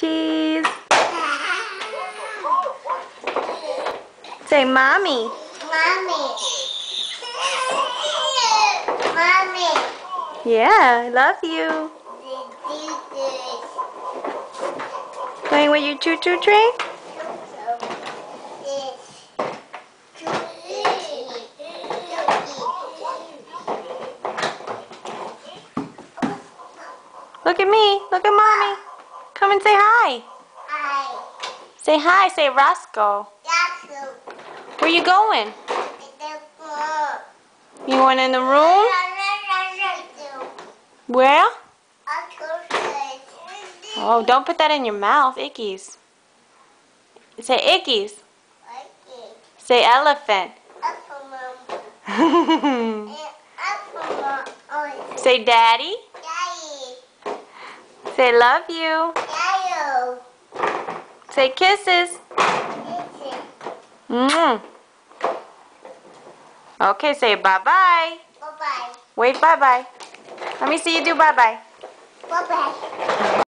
cheese. Say mommy. Mommy. Mommy. Yeah, I love you. Going with your choo-choo train? Look at me. Look at mommy. Come and say hi. Hi. Say hi. Say Roscoe. Where you going? You going in the room? Where? Oh, don't put that in your mouth. Ickies. Say ickies. Say elephant. Say daddy. Say love you. Say kisses. Okay, say bye-bye. Bye-bye. Wait, bye-bye. Let me see you do bye-bye. Bye-bye.